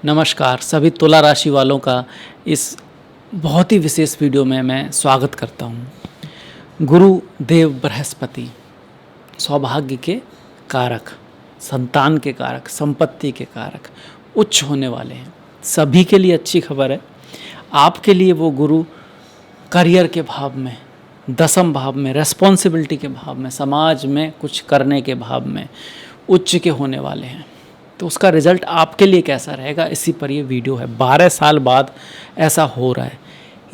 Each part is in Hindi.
नमस्कार सभी तुला राशि वालों का इस बहुत ही विशेष वीडियो में मैं स्वागत करता हूँ। गुरु देव बृहस्पति सौभाग्य के कारक, संतान के कारक, संपत्ति के कारक उच्च होने वाले हैं। सभी के लिए अच्छी खबर है। आपके लिए वो गुरु करियर के भाव में, दसम भाव में, रेस्पॉन्सिबिलिटी के भाव में, समाज में कुछ करने के भाव में उच्च के होने वाले हैं। तो उसका रिजल्ट आपके लिए कैसा रहेगा, इसी पर ये वीडियो है। 12 साल बाद ऐसा हो रहा है।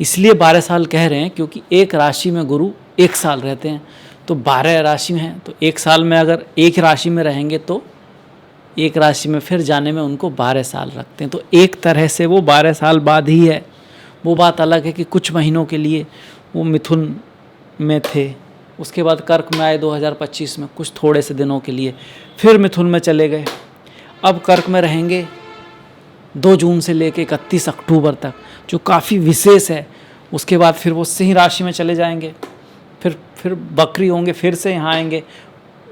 इसलिए 12 साल कह रहे हैं क्योंकि एक राशि में गुरु 1 साल रहते हैं। तो 12 राशि में हैं, तो 1 साल में अगर एक राशि में रहेंगे तो एक राशि में फिर जाने में उनको 12 साल रखते हैं। तो एक तरह से वो 12 साल बाद ही है। वो बात अलग है कि कुछ महीनों के लिए वो मिथुन में थे, उसके बाद कर्क में आए 2025 में, कुछ थोड़े से दिनों के लिए फिर मिथुन में चले गए। अब कर्क में रहेंगे 2 जून से लेकर 31 अक्टूबर तक, जो काफ़ी विशेष है। उसके बाद फिर वो सिंह राशि में चले जाएंगे, फिर बकरी होंगे, फिर से यहाँ आएंगे,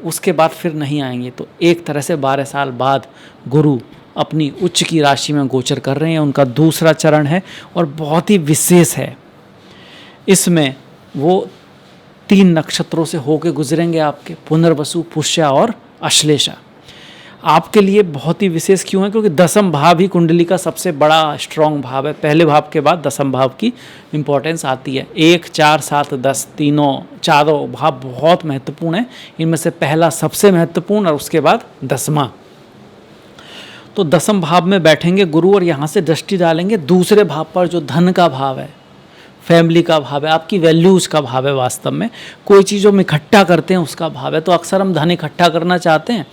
उसके बाद फिर नहीं आएंगे। तो एक तरह से 12 साल बाद गुरु अपनी उच्च की राशि में गोचर कर रहे हैं। उनका दूसरा चरण है और बहुत ही विशेष है। इसमें वो 3 नक्षत्रों से होके गुजरेंगे आपके, पुनर्वसु, पुष्या और अश्लेषा। आपके लिए बहुत ही विशेष क्यों है? क्योंकि दसम भाव ही कुंडली का सबसे बड़ा स्ट्रॉन्ग भाव है। पहले भाव के बाद दसम भाव की इम्पोर्टेंस आती है। 1, 4, 7, 10 चारों भाव बहुत महत्वपूर्ण है। इनमें से पहला सबसे महत्वपूर्ण और उसके बाद 10वां। तो दसम भाव में बैठेंगे गुरु और यहाँ से दृष्टि डालेंगे दूसरे भाव पर, जो धन का भाव है, फैमिली का भाव है, आपकी वैल्यूज़ का भाव है। वास्तव में कोई चीज़ हम इकट्ठा करते हैं उसका भाव है। तो अक्सर हम धन इकट्ठा करना चाहते हैं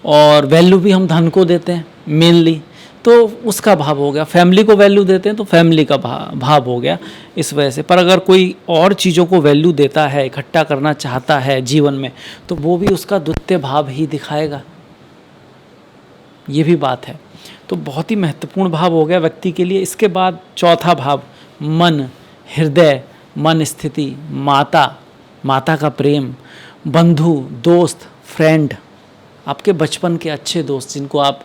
और वैल्यू भी हम धन को देते हैं मेनली, तो उसका भाव हो गया। फैमिली को वैल्यू देते हैं तो फैमिली का भाव हो गया इस वजह से। पर अगर कोई और चीज़ों को वैल्यू देता है, इकट्ठा करना चाहता है जीवन में, तो वो भी उसका द्वितीय भाव ही दिखाएगा। ये भी बात है। तो बहुत ही महत्वपूर्ण भाव हो गया व्यक्ति के लिए। इसके बाद चौथा भाव, मन, हृदय, मन स्थिति, माता का प्रेम, बंधु, दोस्त, फ्रेंड, आपके बचपन के अच्छे दोस्त, जिनको आप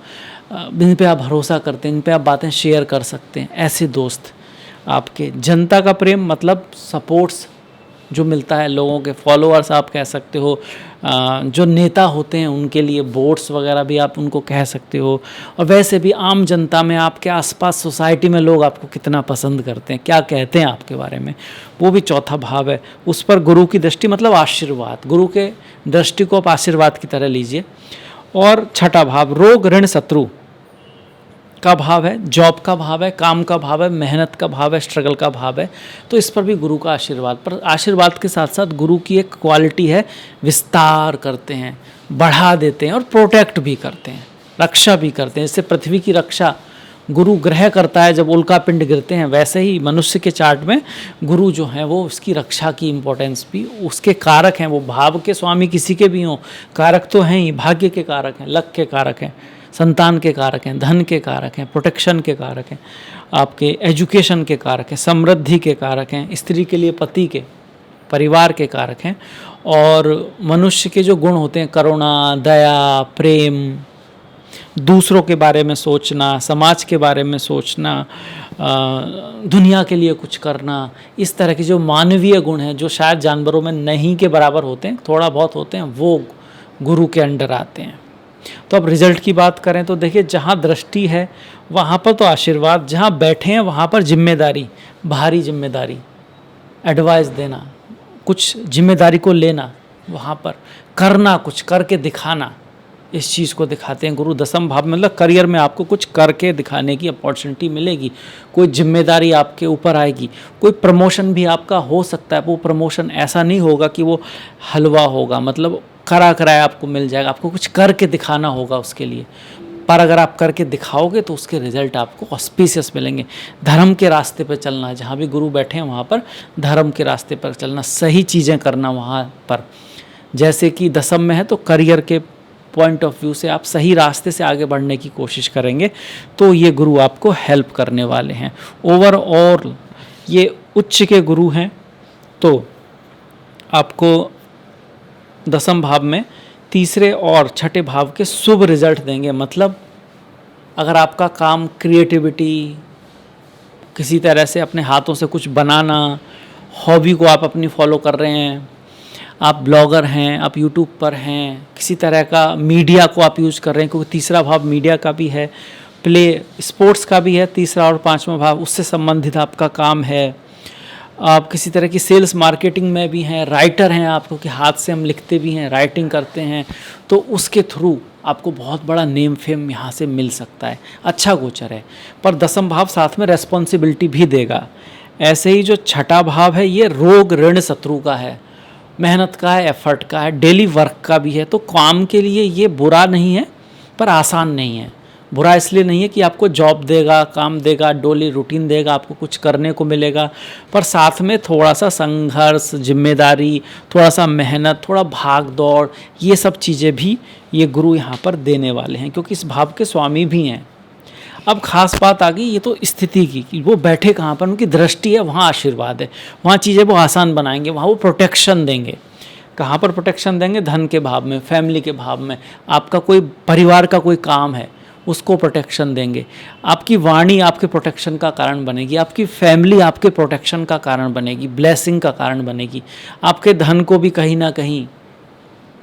जिन पे आप भरोसा करते हैं, इन पे आप बातें शेयर कर सकते हैं, ऐसे दोस्त आपके। जनता का प्रेम मतलब सपोर्ट्स जो मिलता है लोगों के, फॉलोअर्स आप कह सकते हो। जो नेता होते हैं उनके लिए वोट्स वगैरह भी आप उनको कह सकते हो। और वैसे भी आम जनता में, आपके आसपास सोसाइटी में लोग आपको कितना पसंद करते हैं, क्या कहते हैं आपके बारे में, वो भी चौथा भाव है। उस पर गुरु की दृष्टि मतलब आशीर्वाद, गुरु के दृष्टि को आप आशीर्वाद की तरह लीजिए। और छठा भाव रोग, ऋण, शत्रु का भाव है, जॉब का भाव है, काम का भाव है, मेहनत का भाव है, स्ट्रगल का भाव है। तो इस पर भी गुरु का आशीर्वाद। पर आशीर्वाद के साथ साथ गुरु की एक क्वालिटी है, विस्तार करते हैं, बढ़ा देते हैं और प्रोटेक्ट भी करते हैं, रक्षा भी करते हैं। जैसे पृथ्वी की रक्षा गुरु ग्रह करता है जब उल्का पिंड गिरते हैं, वैसे ही मनुष्य के चार्ट में गुरु जो है वो उसकी रक्षा की इम्पोर्टेंस भी, उसके कारक हैं। वो भाव के स्वामी किसी के भी हों, कारक तो हैं ही, भाग्य के कारक हैं, लक के कारक हैं, संतान के कारक हैं, धन के कारक हैं, प्रोटेक्शन के कारक हैं, आपके एजुकेशन के कारक हैं, समृद्धि के कारक हैं, स्त्री के लिए पति के, परिवार के कारक हैं। और मनुष्य के जो गुण होते हैं, करुणा, दया, प्रेम, दूसरों के बारे में सोचना, समाज के बारे में सोचना, दुनिया के लिए कुछ करना, इस तरह के जो मानवीय गुण हैं, जो शायद जानवरों में नहीं के बराबर होते हैं, थोड़ा बहुत होते हैं, वो गुरु के अंडर आते हैं। तो अब रिजल्ट की बात करें तो देखिए, जहाँ दृष्टि है वहाँ पर तो आशीर्वाद, जहाँ बैठे हैं वहाँ पर जिम्मेदारी, भारी जिम्मेदारी, एडवाइस देना, कुछ जिम्मेदारी को लेना, वहाँ पर करना, कुछ करके दिखाना, इस चीज़ को दिखाते हैं गुरु। दसम भाव में मतलब करियर में आपको कुछ करके दिखाने की अपॉर्चुनिटी मिलेगी, कोई जिम्मेदारी आपके ऊपर आएगी, कोई प्रमोशन भी आपका हो सकता है। वो प्रमोशन ऐसा नहीं होगा कि वो हलवा होगा, मतलब करा कराया आपको मिल जाएगा, आपको कुछ करके दिखाना होगा उसके लिए। पर अगर आप करके दिखाओगे तो उसके रिजल्ट आपको ऑस्पिशियस मिलेंगे। धर्म के रास्ते पर चलना, जहाँ भी गुरु बैठे हैं वहाँ पर धर्म के रास्ते पर चलना, सही चीज़ें करना वहाँ पर। जैसे कि दसम में है तो करियर के पॉइंट ऑफ व्यू से आप सही रास्ते से आगे बढ़ने की कोशिश करेंगे, तो ये गुरु आपको हेल्प करने वाले हैं। ओवरऑल ये उच्च के गुरु हैं, तो आपको दसम भाव में तीसरे और छठे भाव के शुभ रिजल्ट देंगे। मतलब अगर आपका काम क्रिएटिविटी, किसी तरह से अपने हाथों से कुछ बनाना, हॉबी को आप अपनी फॉलो कर रहे हैं, आप ब्लॉगर हैं, आप यूट्यूब पर हैं, किसी तरह का मीडिया को आप यूज़ कर रहे हैं, क्योंकि तीसरा भाव मीडिया का भी है, प्ले स्पोर्ट्स का भी है, तीसरा और पांचवा भाव उससे संबंधित आपका काम है। आप किसी तरह की सेल्स मार्केटिंग में भी हैं, राइटर हैं आप, क्योंकि हाथ से हम लिखते भी हैं, राइटिंग करते हैं, तो उसके थ्रू आपको बहुत बड़ा नेम फेम यहाँ से मिल सकता है। अच्छा गोचर है, पर दसम भाव साथ में रेस्पॉन्सिबिलिटी भी देगा। ऐसे ही जो छठा भाव है ये रोग ऋण शत्रु का है, मेहनत का है, एफर्ट का है, डेली वर्क का भी है। तो काम के लिए ये बुरा नहीं है पर आसान नहीं है। बुरा इसलिए नहीं है कि आपको जॉब देगा, काम देगा, डेली रूटीन देगा, आपको कुछ करने को मिलेगा, पर साथ में थोड़ा सा संघर्ष, जिम्मेदारी, थोड़ा सा मेहनत, थोड़ा भाग दौड़, ये सब चीज़ें भी ये गुरु यहाँ पर देने वाले हैं, क्योंकि इस भाव के स्वामी भी हैं। अब खास बात आ गई ये तो स्थिति की, कि वो बैठे कहाँ पर, उनकी दृष्टि है, वहाँ आशीर्वाद है, वहाँ चीज़ें वो आसान बनाएंगे, वहाँ वो प्रोटेक्शन देंगे। कहाँ पर प्रोटेक्शन देंगे? धन के भाव में, फैमिली के भाव में। आपका कोई परिवार का कोई काम है उसको प्रोटेक्शन देंगे। आपकी वाणी आपके प्रोटेक्शन का कारण बनेगी, आपकी फैमिली आपके प्रोटेक्शन का कारण बनेगी, ब्लेसिंग का कारण बनेगी। आपके धन को भी कहीं ना कहीं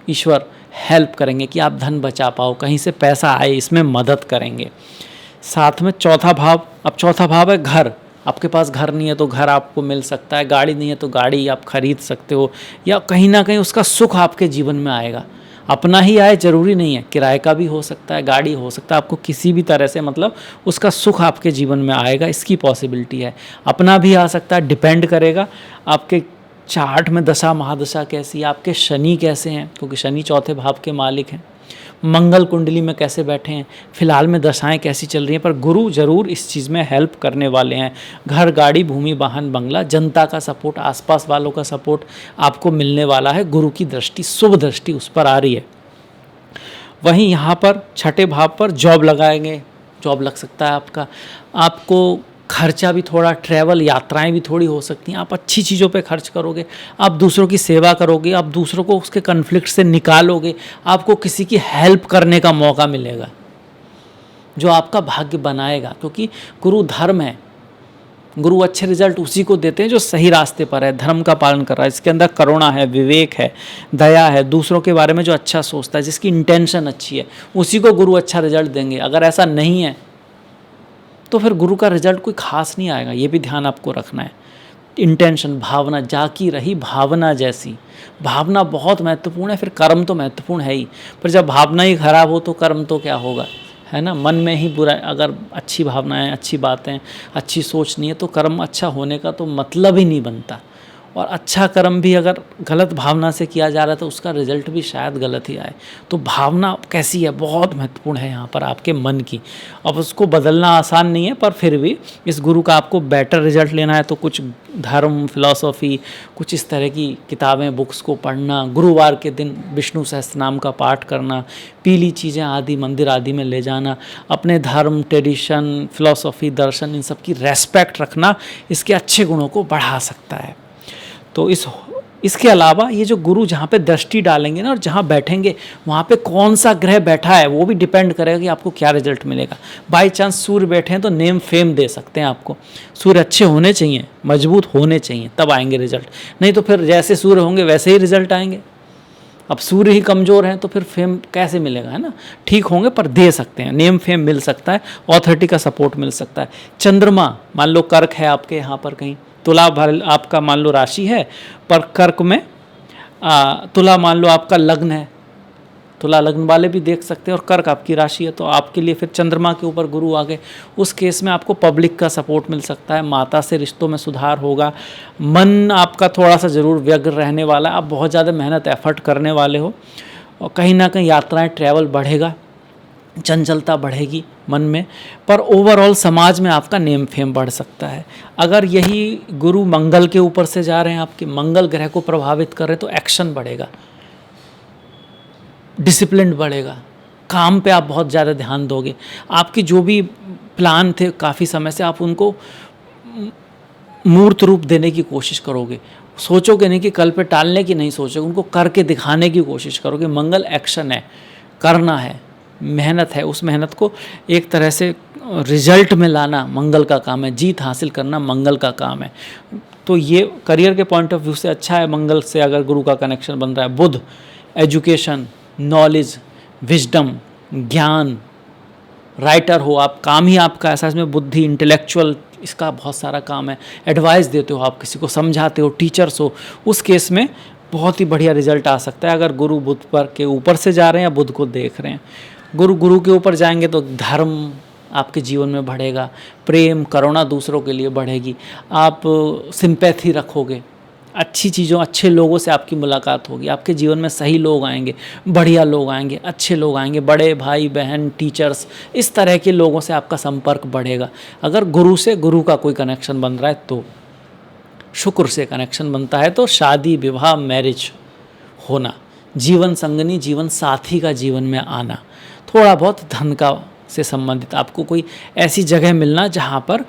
ईश्वर हेल्प करेंगे कि आप धन बचा पाओ, कहीं से पैसा आए, इसमें मदद करेंगे। साथ में चौथा भाव, अब चौथा भाव है घर। आपके पास घर नहीं है तो घर आपको मिल सकता है, गाड़ी नहीं है तो गाड़ी आप खरीद सकते हो, या कहीं ना कहीं उसका सुख आपके जीवन में आएगा। अपना ही आए जरूरी नहीं है, किराए का भी हो सकता है, गाड़ी हो सकता है, आपको किसी भी तरह से मतलब उसका सुख आपके जीवन में आएगा, इसकी पॉसिबिलिटी है। अपना भी आ सकता है, डिपेंड करेगा आपके चार्ट में दशा महादशा कैसी है, आपके शनि कैसे हैं, क्योंकि शनि चौथे भाव के मालिक हैं, मंगल कुंडली में कैसे बैठे हैं, फिलहाल में दशाएं कैसी चल रही हैं, पर गुरु जरूर इस चीज़ में हेल्प करने वाले हैं। घर, गाड़ी, भूमि, वाहन, बंगला, जनता का सपोर्ट, आसपास वालों का सपोर्ट आपको मिलने वाला है। गुरु की दृष्टि, शुभ दृष्टि उस पर आ रही है। वहीं यहाँ पर छठे भाव पर जॉब लगाएंगे, जॉब लग सकता है आपका, आपको खर्चा भी थोड़ा, ट्रैवल, यात्राएं भी थोड़ी हो सकती हैं। आप अच्छी चीज़ों पे खर्च करोगे, आप दूसरों की सेवा करोगे, आप दूसरों को उसके कन्फ्लिक्ट से निकालोगे, आपको किसी की हेल्प करने का मौका मिलेगा जो आपका भाग्य बनाएगा, क्योंकि गुरु धर्म है। गुरु अच्छे रिजल्ट उसी को देते हैं जो सही रास्ते पर है, धर्म का पालन कर रहा है, इसके अंदर करुणा है, विवेक है, दया है, दूसरों के बारे में जो अच्छा सोचता है, जिसकी इंटेंशन अच्छी है, उसी को गुरु अच्छा रिजल्ट देंगे। अगर ऐसा नहीं है तो फिर गुरु का रिजल्ट कोई खास नहीं आएगा, ये भी ध्यान आपको रखना है। इंटेंशन, भावना, जाकी रही भावना जैसी, भावना बहुत महत्वपूर्ण है, फिर कर्म तो महत्वपूर्ण है ही, पर जब भावना ही खराब हो तो कर्म तो क्या होगा, है ना। मन में ही बुरा, अगर अच्छी भावनाएं, अच्छी बातें, अच्छी सोच नहीं है तो कर्म अच्छा होने का तो मतलब ही नहीं बनता। और अच्छा कर्म भी अगर गलत भावना से किया जा रहा है तो उसका रिजल्ट भी शायद गलत ही आए। तो भावना कैसी है, बहुत महत्वपूर्ण है यहाँ पर आपके मन की। अब उसको बदलना आसान नहीं है, पर फिर भी इस गुरु का आपको बेटर रिजल्ट लेना है तो कुछ धर्म, फिलॉसफी, कुछ इस तरह की किताबें, बुक्स को पढ़ना, गुरुवार के दिन विष्णु सहस्त्रनाम का पाठ करना, पीली चीज़ें आदि मंदिर आदि में ले जाना, अपने धर्म, ट्रेडिशन, फिलॉसफी, दर्शन, इन सब की रेस्पेक्ट रखना, इसके अच्छे गुणों को बढ़ा सकता है। तो इसके अलावा ये जो गुरु जहाँ पे दृष्टि डालेंगे ना और जहाँ बैठेंगे वहाँ पे कौन सा ग्रह बैठा है वो भी डिपेंड करेगा कि आपको क्या रिजल्ट मिलेगा। बाई चांस सूर्य बैठे हैं तो नेम फेम दे सकते हैं आपको। सूर्य अच्छे होने चाहिए, मजबूत होने चाहिए, तब आएंगे रिजल्ट, नहीं तो फिर जैसे सूर्य होंगे वैसे ही रिजल्ट आएंगे। अब सूर्य ही कमज़ोर हैं तो फिर फेम कैसे मिलेगा, है ना। ठीक होंगे पर दे सकते हैं, नेम फेम मिल सकता है, ऑथोरिटी का सपोर्ट मिल सकता है। चंद्रमा, मान लो कर्क है आपके यहाँ पर कहीं, तुला भर आपका मान लो राशि है, पर कर्क में तुला मान लो आपका लग्न है, तुला लग्न वाले भी देख सकते हैं, और कर्क आपकी राशि है, तो आपके लिए फिर चंद्रमा के ऊपर गुरु आ गए। उस केस में आपको पब्लिक का सपोर्ट मिल सकता है, माता से रिश्तों में सुधार होगा, मन आपका थोड़ा सा ज़रूर व्यग्र रहने वाला है, आप बहुत ज़्यादा मेहनत एफर्ट करने वाले हो, और कहीं ना कहीं यात्राएँ, ट्रैवल बढ़ेगा, चंचलता बढ़ेगी मन में, पर ओवरऑल समाज में आपका नेम फेम बढ़ सकता है। अगर यही गुरु मंगल के ऊपर से जा रहे हैं, आपके मंगल ग्रह को प्रभावित कर रहे हैं, तो एक्शन बढ़ेगा, डिसिप्लिन बढ़ेगा, काम पे आप बहुत ज़्यादा ध्यान दोगे, आपकी जो भी प्लान थे काफ़ी समय से आप उनको मूर्त रूप देने की कोशिश करोगे, सोचोगे नहीं कि कल पे टालने की नहीं सोचोगे, उनको करके दिखाने की कोशिश करोगे। मंगल एक्शन है, करना है, मेहनत है, उस मेहनत को एक तरह से रिजल्ट में लाना मंगल का काम है, जीत हासिल करना मंगल का काम है। तो ये करियर के पॉइंट ऑफ व्यू से अच्छा है मंगल से अगर गुरु का कनेक्शन बन रहा है। बुध, एजुकेशन, नॉलेज, विजडम, ज्ञान, राइटर हो आप, काम ही आपका ऐसा, इसमें बुद्धि, इंटेलेक्चुअल, इसका बहुत सारा काम है। एडवाइस देते हो आप, किसी को समझाते हो, टीचर्स हो, उस केस में बहुत ही बढ़िया रिजल्ट आ सकता है अगर गुरु बुध पर के ऊपर से जा रहे हैं या बुध को देख रहे हैं। गुरु के ऊपर जाएंगे तो धर्म आपके जीवन में बढ़ेगा, प्रेम करुणा दूसरों के लिए बढ़ेगी, आप सिंपैथी रखोगे, अच्छी चीज़ों अच्छे लोगों से आपकी मुलाकात होगी, आपके जीवन में सही लोग आएंगे, बढ़िया लोग आएंगे, अच्छे लोग आएंगे, बड़े भाई बहन, टीचर्स, इस तरह के लोगों से आपका संपर्क बढ़ेगा। अगर गुरु से गुरु का कोई कनेक्शन बन रहा है तो शुक्र से कनेक्शन बनता है तो शादी विवाह मैरिज होना, जीवन संगनी जीवन साथी का जीवन में आना, थोड़ा बहुत धन का से संबंधित आपको कोई ऐसी जगह मिलना जहाँ पर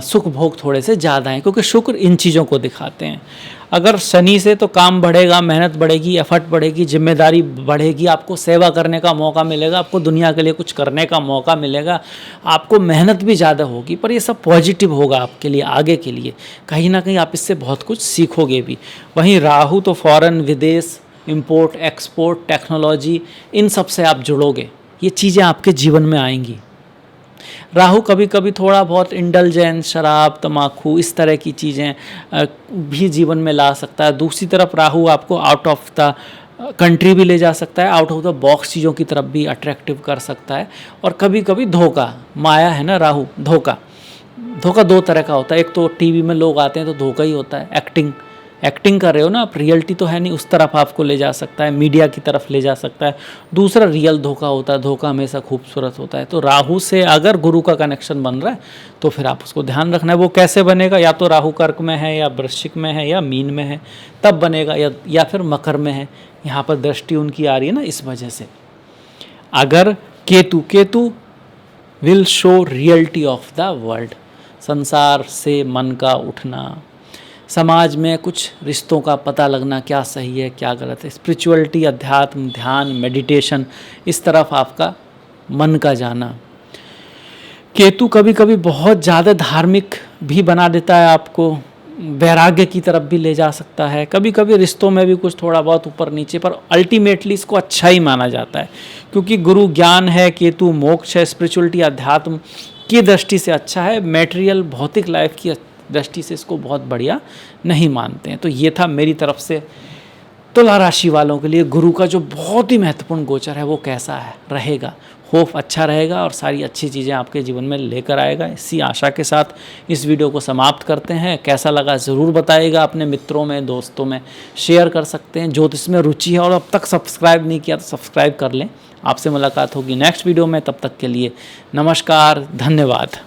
सुख भोग थोड़े से ज़्यादा हैं, क्योंकि शुक्र इन चीज़ों को दिखाते हैं। अगर शनि से तो काम बढ़ेगा, मेहनत बढ़ेगी, एफर्ट बढ़ेगी, जिम्मेदारी बढ़ेगी, आपको सेवा करने का मौका मिलेगा, आपको दुनिया के लिए कुछ करने का मौका मिलेगा, आपको मेहनत भी ज़्यादा होगी, पर ये सब पॉजिटिव होगा आपके लिए, आगे के लिए कहीं ना कहीं आप इससे बहुत कुछ सीखोगे भी। वहीं राहु तो फॉरेन, विदेश, इम्पोर्ट एक्सपोर्ट, टेक्नोलॉजी, इन सब से आप जुड़ोगे, ये चीज़ें आपके जीवन में आएंगी। राहु कभी कभी थोड़ा बहुत इंडल्जेंस, शराब, तम्बाकू, इस तरह की चीज़ें भी जीवन में ला सकता है। दूसरी तरफ राहु आपको आउट ऑफ द कंट्री भी ले जा सकता है, आउट ऑफ द बॉक्स चीज़ों की तरफ भी अट्रैक्टिव कर सकता है। और कभी कभी धोखा, माया है ना राहु, धोखा दो तरह का होता है। एक तो टीवी में लोग आते हैं तो धोखा ही होता है, एक्टिंग कर रहे हो ना आप, रियलिटी तो है नहीं, उस तरफ आपको ले जा सकता है, मीडिया की तरफ ले जा सकता है। दूसरा रियल धोखा होता है, धोखा हमेशा खूबसूरत होता है। तो राहु से अगर गुरु का कनेक्शन बन रहा है तो फिर आप उसको ध्यान रखना है। वो कैसे बनेगा, या तो राहु कर्क में है या वृश्चिक में है या मीन में है तब बनेगा, या फिर मकर में है, यहाँ पर दृष्टि उनकी आ रही है ना, इस वजह से। अगर Ketu will show reality of the world, संसार से मन का उठना, समाज में कुछ रिश्तों का पता लगना, क्या सही है क्या गलत है, स्पिरिचुअलिटी, अध्यात्म, ध्यान, मेडिटेशन, इस तरफ आपका मन का जाना। केतु कभी कभी बहुत ज़्यादा धार्मिक भी बना देता है आपको, वैराग्य की तरफ भी ले जा सकता है, कभी कभी रिश्तों में भी कुछ थोड़ा बहुत ऊपर नीचे, पर अल्टीमेटली इसको अच्छा ही माना जाता है क्योंकि गुरु ज्ञान है, केतु मोक्ष है, स्पिरिचुअलिटी अध्यात्म की दृष्टि से अच्छा है, मैटेरियल भौतिक लाइफ की दृष्टि से इसको बहुत बढ़िया नहीं मानते हैं। तो ये था मेरी तरफ से तुला राशि वालों के लिए गुरु का जो बहुत ही महत्वपूर्ण गोचर है वो कैसा है रहेगा। होप अच्छा रहेगा और सारी अच्छी चीज़ें आपके जीवन में लेकर आएगा। इसी आशा के साथ इस वीडियो को समाप्त करते हैं। कैसा लगा ज़रूर बताइएगा, अपने मित्रों में दोस्तों में शेयर कर सकते हैं। ज्योतिष में रुचि है और अब तक सब्सक्राइब नहीं किया तो सब्सक्राइब कर लें। आपसे मुलाकात होगी नेक्स्ट वीडियो में, तब तक के लिए नमस्कार, धन्यवाद।